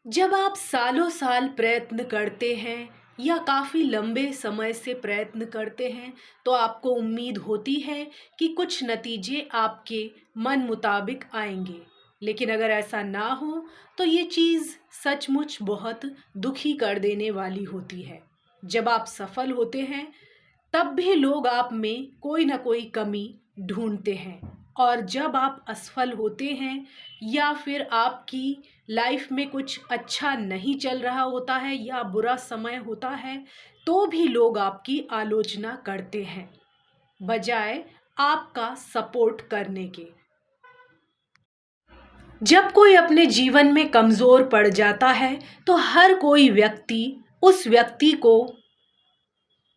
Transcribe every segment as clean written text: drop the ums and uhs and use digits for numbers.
जब आप सालों साल प्रयत्न करते हैं या काफ़ी लंबे समय से प्रयत्न करते हैं, तो आपको उम्मीद होती है कि कुछ नतीजे आपके मन मुताबिक आएँगे। लेकिन अगर ऐसा ना हो, तो ये चीज़ सचमुच बहुत दुखी कर देने वाली होती है। जब आप सफल होते हैं, तब भी लोग आप में कोई ना कोई कमी ढूँढते हैं और जब आप असफल होते हैं या फिर आपकी लाइफ में कुछ अच्छा नहीं चल रहा होता है या बुरा समय होता है, तो भी लोग आपकी आलोचना करते हैं, बजाय आपका सपोर्ट करने के। जब कोई अपने जीवन में कमज़ोर पड़ जाता है, तो हर कोई व्यक्ति उस व्यक्ति को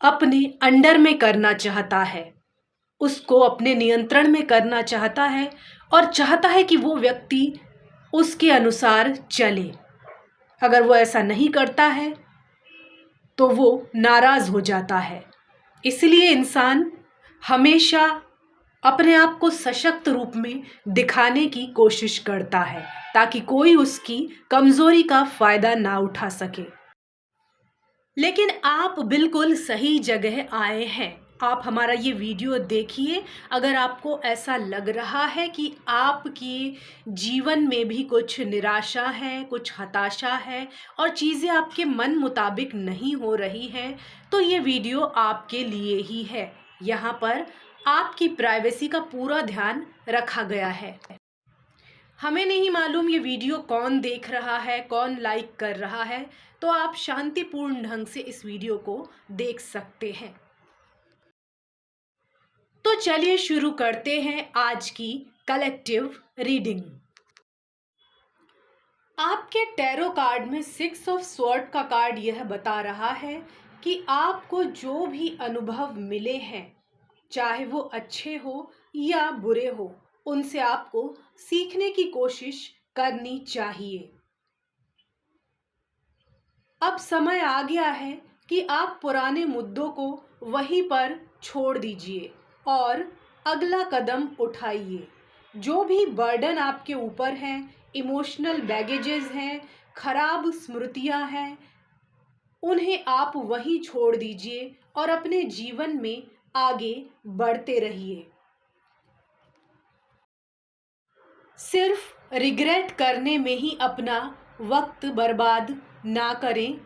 अपने अंडर में करना चाहता है, उसको अपने नियंत्रण में करना चाहता है और चाहता है कि वो व्यक्ति उसके अनुसार चले। अगर वो ऐसा नहीं करता है, तो वो नाराज़ हो जाता है। इसलिए इंसान हमेशा अपने आप को सशक्त रूप में दिखाने की कोशिश करता है, ताकि कोई उसकी कमज़ोरी का फ़ायदा ना उठा सके। लेकिन आप बिल्कुल सही जगह आए हैं। आप हमारा ये वीडियो देखिए। अगर आपको ऐसा लग रहा है कि आपके जीवन में भी कुछ निराशा है, कुछ हताशा है और चीज़ें आपके मन मुताबिक नहीं हो रही हैं, तो ये वीडियो आपके लिए ही है। यहाँ पर आपकी प्राइवेसी का पूरा ध्यान रखा गया है। हमें नहीं मालूम ये वीडियो कौन देख रहा है, कौन लाइक कर रहा है, तो आप शांतिपूर्ण ढंग से इस वीडियो को देख सकते हैं। तो चलिए शुरू करते हैं आज की कलेक्टिव रीडिंग। आपके टैरो कार्ड में 6 ऑफ स्वॉर्ड का कार्ड यह बता रहा है कि आपको जो भी अनुभव मिले हैं, चाहे वो अच्छे हो या बुरे हो, उनसे आपको सीखने की कोशिश करनी चाहिए। अब समय आ गया है कि आप पुराने मुद्दों को वहीं पर छोड़ दीजिए और अगला कदम उठाइए। जो भी बर्डन आपके ऊपर हैं, इमोशनल बैगेजेस हैं, खराब स्मृतियां हैं, उन्हें आप वहीं छोड़ दीजिए और अपने जीवन में आगे बढ़ते रहिए। सिर्फ रिग्रेट करने में ही अपना वक्त बर्बाद ना करें।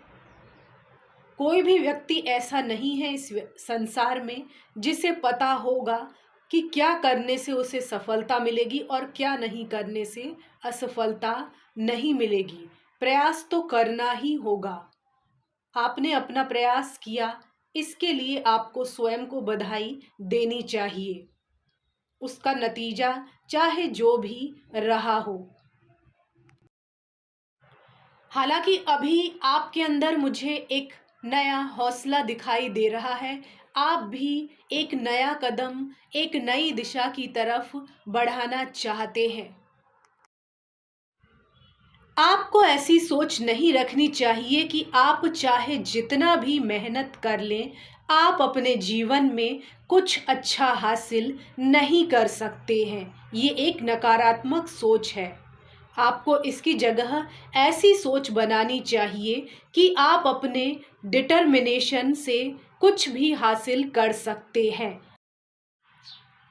कोई भी व्यक्ति ऐसा नहीं है इस संसार में जिसे पता होगा कि क्या करने से उसे सफलता मिलेगी और क्या नहीं करने से असफलता नहीं मिलेगी। प्रयास तो करना ही होगा। आपने अपना प्रयास किया, इसके लिए आपको स्वयं को बधाई देनी चाहिए। उसका नतीजा चाहे जो भी रहा हो। हालांकि अभी आपके अंदर मुझे एक नया हौसला दिखाई दे रहा है। आप भी एक नया कदम, एक नई दिशा की तरफ बढ़ाना चाहते हैं। आपको ऐसी सोच नहीं रखनी चाहिए कि आप चाहे जितना भी मेहनत कर लें, आप अपने जीवन में कुछ अच्छा हासिल नहीं कर सकते हैं। ये एक नकारात्मक सोच है। आपको इसकी जगह ऐसी सोच बनानी चाहिए कि आप अपने डिटर्मिनेशन से कुछ भी हासिल कर सकते हैं।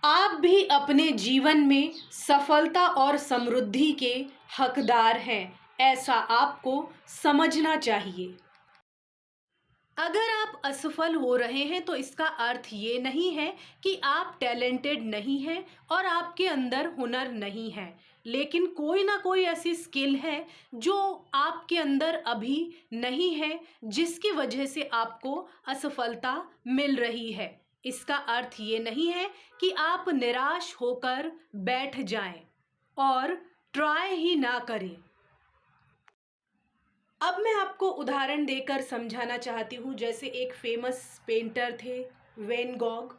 आप भी अपने जीवन में सफलता और समृद्धि के हकदार हैं, ऐसा आपको समझना चाहिए। अगर आप असफल हो रहे हैं, तो इसका अर्थ ये नहीं है कि आप टैलेंटेड नहीं हैं और आपके अंदर हुनर नहीं है। लेकिन कोई ना कोई ऐसी स्किल है जो आपके अंदर अभी नहीं है, जिसकी वजह से आपको असफलता मिल रही है। इसका अर्थ ये नहीं है कि आप निराश होकर बैठ जाएं और ट्राई ही ना करें। अब मैं आपको उदाहरण देकर समझाना चाहती हूँ। जैसे एक फेमस पेंटर थे, वैन गॉग,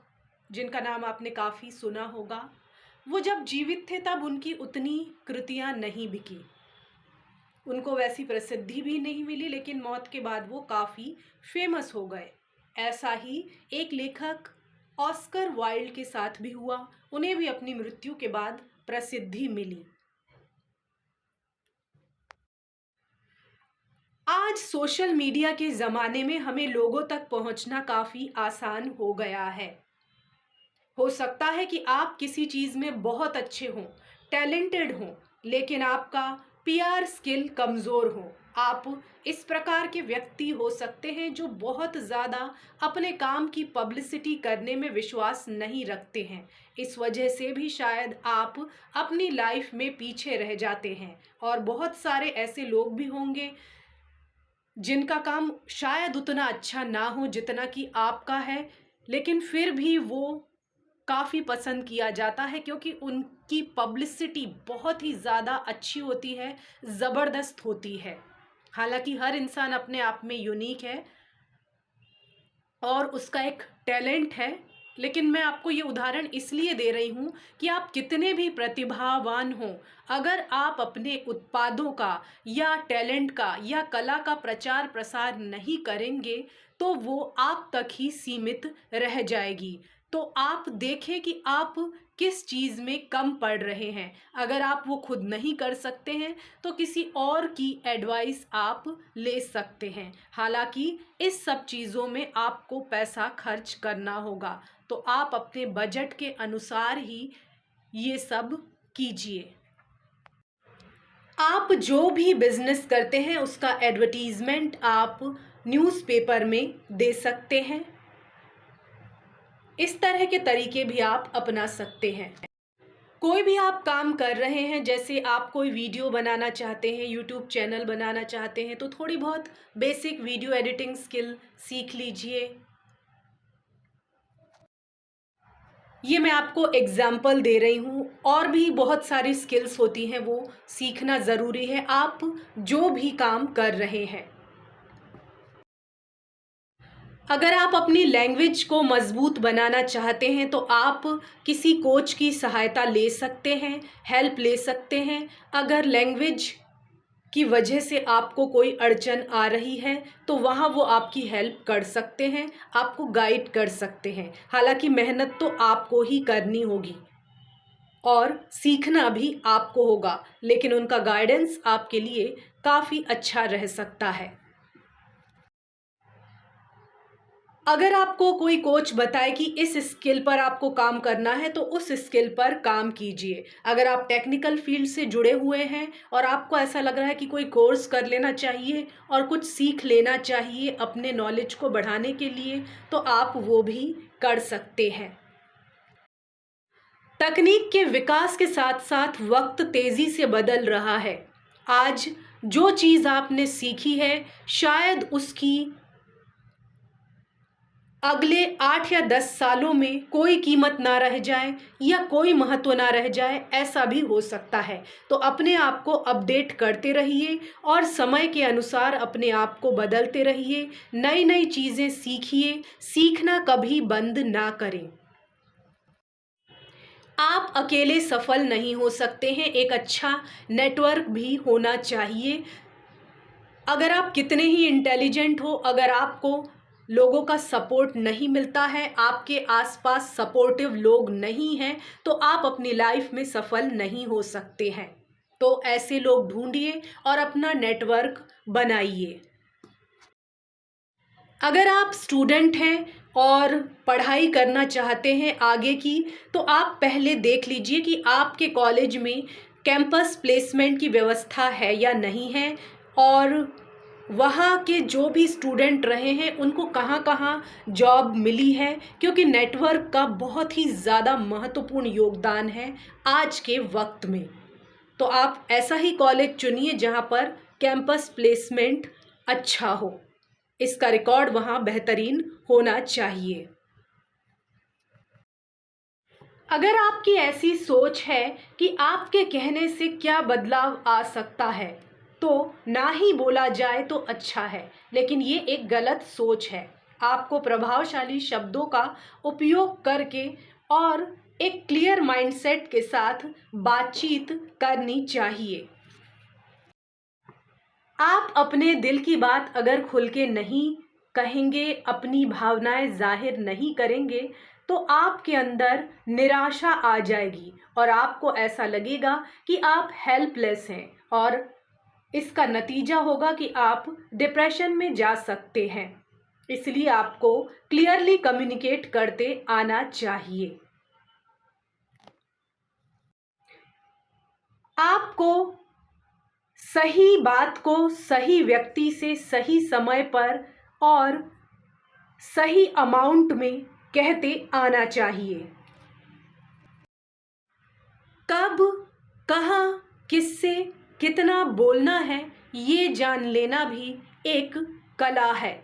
जिनका नाम आपने काफ़ी सुना होगा। वो जब जीवित थे तब उनकी उतनी कृतियाँ नहीं बिकी, उनको वैसी प्रसिद्धि भी नहीं मिली, लेकिन मौत के बाद वो काफ़ी फेमस हो गए। ऐसा ही एक लेखक ऑस्कर वाइल्ड के साथ भी हुआ। उन्हें भी अपनी मृत्यु के बाद प्रसिद्धि मिली। आज सोशल मीडिया के ज़माने में हमें लोगों तक पहुंचना काफ़ी आसान हो गया है। हो सकता है कि आप किसी चीज़ में बहुत अच्छे हों, टैलेंटेड हों, लेकिन आपका पीआर स्किल कमज़ोर हो। आप इस प्रकार के व्यक्ति हो सकते हैं जो बहुत ज़्यादा अपने काम की पब्लिसिटी करने में विश्वास नहीं रखते हैं। इस वजह से भी शायद आप अपनी लाइफ में पीछे रह जाते हैं, और बहुत सारे ऐसे लोग भी होंगे जिनका काम शायद उतना अच्छा ना हो जितना कि आपका है, लेकिन फिर भी वो काफ़ी पसंद किया जाता है क्योंकि उनकी पब्लिसिटी बहुत ही ज़्यादा अच्छी होती है, ज़बरदस्त होती है। हालाँकि हर इंसान अपने आप में यूनिक है और उसका एक टैलेंट है, लेकिन मैं आपको ये उदाहरण इसलिए दे रही हूँ कि आप कितने भी प्रतिभावान हों, अगर आप अपने उत्पादों का या टैलेंट का या कला का प्रचार प्रसार नहीं करेंगे, तो वो आप तक ही सीमित रह जाएगी। तो आप देखें कि आप किस चीज़ में कम पड़ रहे हैं। अगर आप वो खुद नहीं कर सकते हैं, तो किसी और की एडवाइस आप ले सकते हैं। हालाँकि इस सब चीज़ों में आपको पैसा खर्च करना होगा, तो आप अपने बजट के अनुसार ही ये सब कीजिए। आप जो भी बिज़नेस करते हैं उसका एडवर्टाइज़मेंट आप न्यूज़पेपर में दे सकते हैं। इस तरह के तरीके भी आप अपना सकते हैं। कोई भी आप काम कर रहे हैं, जैसे आप कोई वीडियो बनाना चाहते हैं, यूट्यूब चैनल बनाना चाहते हैं, तो थोड़ी बहुत बेसिक वीडियो एडिटिंग स्किल सीख लीजिए। ये मैं आपको एग्जाम्पल दे रही हूँ, और भी बहुत सारी स्किल्स होती हैं, वो सीखना ज़रूरी है आप जो भी काम कर रहे हैं। अगर आप अपनी लैंग्वेज को मज़बूत बनाना चाहते हैं, तो आप किसी कोच की सहायता ले सकते हैं, हेल्प ले सकते हैं। अगर लैंग्वेज की वजह से आपको कोई अड़चन आ रही है, तो वहाँ वो आपकी हेल्प कर सकते हैं, आपको गाइड कर सकते हैं। हालांकि मेहनत तो आपको ही करनी होगी और सीखना भी आपको होगा, लेकिन उनका गाइडेंस आपके लिए काफ़ी अच्छा रह सकता है। अगर आपको कोई कोच बताए कि इस स्किल पर आपको काम करना है, तो उस स्किल पर काम कीजिए। अगर आप टेक्निकल फील्ड से जुड़े हुए हैं और आपको ऐसा लग रहा है कि कोई कोर्स कर लेना चाहिए और कुछ सीख लेना चाहिए अपने नॉलेज को बढ़ाने के लिए, तो आप वो भी कर सकते हैं। तकनीक के विकास के साथ साथ वक्त तेज़ी से बदल रहा है। आज जो चीज़ आपने सीखी है, शायद उसकी अगले 8 या 10 सालों में कोई कीमत ना रह जाए या कोई महत्व ना रह जाए, ऐसा भी हो सकता है। तो अपने आप को अपडेट करते रहिए और समय के अनुसार अपने आप को बदलते रहिए। नई नई चीज़ें सीखिए, सीखना कभी बंद ना करें। आप अकेले सफल नहीं हो सकते हैं, एक अच्छा नेटवर्क भी होना चाहिए। अगर आप कितने ही इंटेलिजेंट हो, अगर आपको लोगों का सपोर्ट नहीं मिलता है, आपके आसपास सपोर्टिव लोग नहीं हैं, तो आप अपनी लाइफ में सफल नहीं हो सकते हैं। तो ऐसे लोग ढूंढिए और अपना नेटवर्क बनाइए। अगर आप स्टूडेंट हैं और पढ़ाई करना चाहते हैं आगे की, तो आप पहले देख लीजिए कि आपके कॉलेज में कैंपस प्लेसमेंट की व्यवस्था है या नहीं है, और वहाँ के जो भी स्टूडेंट रहे हैं उनको कहाँ कहाँ जॉब मिली है, क्योंकि नेटवर्क का बहुत ही ज़्यादा महत्वपूर्ण योगदान है आज के वक्त में। तो आप ऐसा ही कॉलेज चुनिए जहाँ पर कैंपस प्लेसमेंट अच्छा हो, इसका रिकॉर्ड वहाँ बेहतरीन होना चाहिए। अगर आपकी ऐसी सोच है कि आपके कहने से क्या बदलाव आ सकता है, तो ना ही बोला जाए तो अच्छा है, लेकिन ये एक गलत सोच है। आपको प्रभावशाली शब्दों का उपयोग करके और एक क्लियर माइंडसेट के साथ बातचीत करनी चाहिए। आप अपने दिल की बात अगर खुल के नहीं कहेंगे, अपनी भावनाएं जाहिर नहीं करेंगे, तो आपके अंदर निराशा आ जाएगी और आपको ऐसा लगेगा कि आप हेल्पलेस हैं, और इसका नतीजा होगा कि आप डिप्रेशन में जा सकते हैं। इसलिए आपको क्लियरली कम्युनिकेट करते आना चाहिए। आपको सही बात को सही व्यक्ति से सही समय पर और सही अमाउंट में कहते आना चाहिए। कब, कहाँ, किससे कितना बोलना है, ये जान लेना भी एक कला है।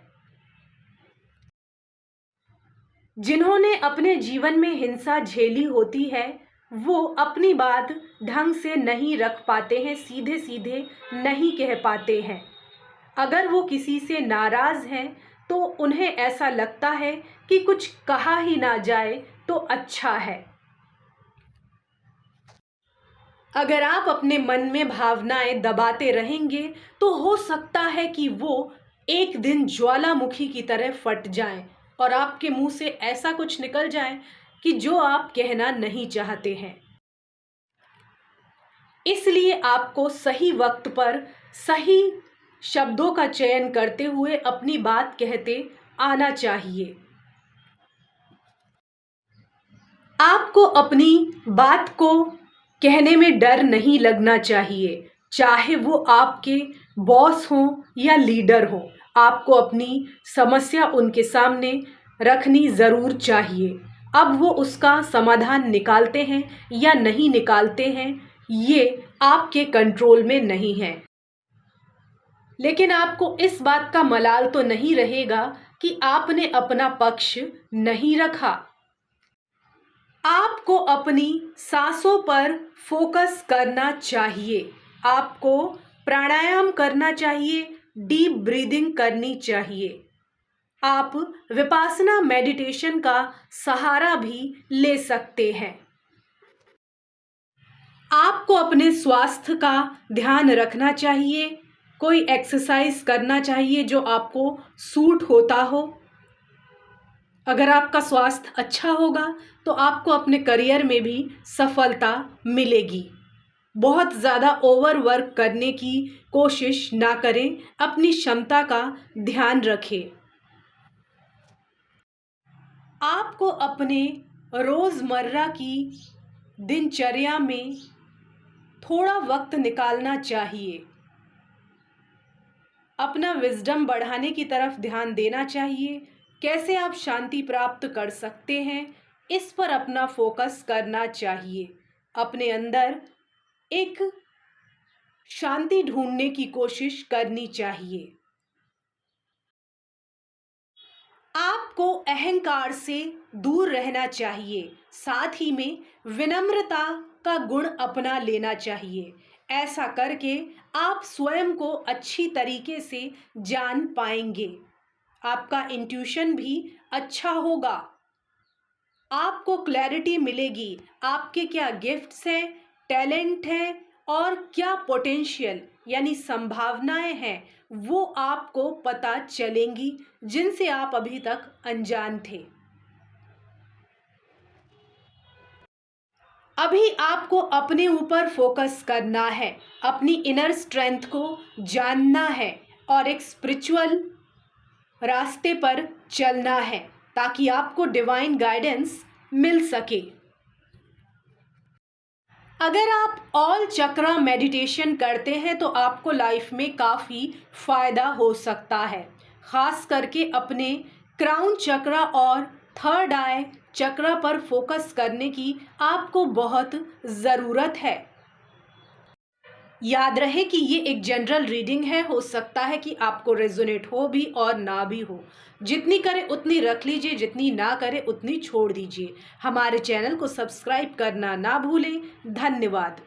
जिन्होंने अपने जीवन में हिंसा झेली होती है वो अपनी बात ढंग से नहीं रख पाते हैं, सीधे सीधे नहीं कह पाते हैं। अगर वो किसी से नाराज़ हैं तो उन्हें ऐसा लगता है कि कुछ कहा ही ना जाए तो अच्छा है। अगर आप अपने मन में भावनाएं दबाते रहेंगे तो हो सकता है कि वो एक दिन ज्वालामुखी की तरह फट जाएं और आपके मुंह से ऐसा कुछ निकल जाए कि जो आप कहना नहीं चाहते हैं। इसलिए आपको सही वक्त पर सही शब्दों का चयन करते हुए अपनी बात कहते आना चाहिए। आपको अपनी बात को कहने में डर नहीं लगना चाहिए, चाहे वो आपके बॉस हों या लीडर हों। आपको अपनी समस्या उनके सामने रखनी ज़रूर चाहिए। अब वो उसका समाधान निकालते हैं या नहीं निकालते हैं ये आपके कंट्रोल में नहीं है। लेकिन आपको इस बात का मलाल तो नहीं रहेगा कि आपने अपना पक्ष नहीं रखा। आपको अपनी सांसों पर फोकस करना चाहिए। आपको प्राणायाम करना चाहिए, डीप ब्रीदिंग करनी चाहिए। आप विपासना मेडिटेशन का सहारा भी ले सकते हैं। आपको अपने स्वास्थ्य का ध्यान रखना चाहिए, कोई एक्सरसाइज करना चाहिए जो आपको सूट होता हो। अगर आपका स्वास्थ्य अच्छा होगा तो आपको अपने करियर में भी सफलता मिलेगी। बहुत ज़्यादा ओवरवर्क करने की कोशिश ना करें, अपनी क्षमता का ध्यान रखें। आपको अपने रोज़मर्रा की दिनचर्या में थोड़ा वक्त निकालना चाहिए। अपना विजडम बढ़ाने की तरफ ध्यान देना चाहिए। कैसे आप शांति प्राप्त कर सकते हैं इस पर अपना फोकस करना चाहिए। अपने अंदर एक शांति ढूंढने की कोशिश करनी चाहिए। आपको अहंकार से दूर रहना चाहिए, साथ ही में विनम्रता का गुण अपना लेना चाहिए। ऐसा करके आप स्वयं को अच्छी तरीके से जान पाएंगे। आपका इंट्यूशन भी अच्छा होगा। आपको क्लैरिटी मिलेगी, आपके क्या गिफ्ट्स हैं, टैलेंट हैं और क्या पोटेंशियल यानी संभावनाएं हैं वो आपको पता चलेंगी, जिनसे आप अभी तक अनजान थे। अभी आपको अपने ऊपर फोकस करना है, अपनी इनर स्ट्रेंथ को जानना है और एक स्पिरिचुअल रास्ते पर चलना है ताकि आपको डिवाइन गाइडेंस मिल सके। अगर आप ऑल चक्रा मेडिटेशन करते हैं तो आपको लाइफ में काफ़ी फ़ायदा हो सकता है। ख़ास करके अपने क्राउन चक्रा और थर्ड आई चक्रा पर फोकस करने की आपको बहुत ज़रूरत है। याद रहे कि ये एक जनरल रीडिंग है, हो सकता है कि आपको रेजोनेट हो भी और ना भी हो। जितनी करे उतनी रख लीजिए, जितनी ना करे उतनी छोड़ दीजिए। हमारे चैनल को सब्सक्राइब करना ना भूलें। धन्यवाद।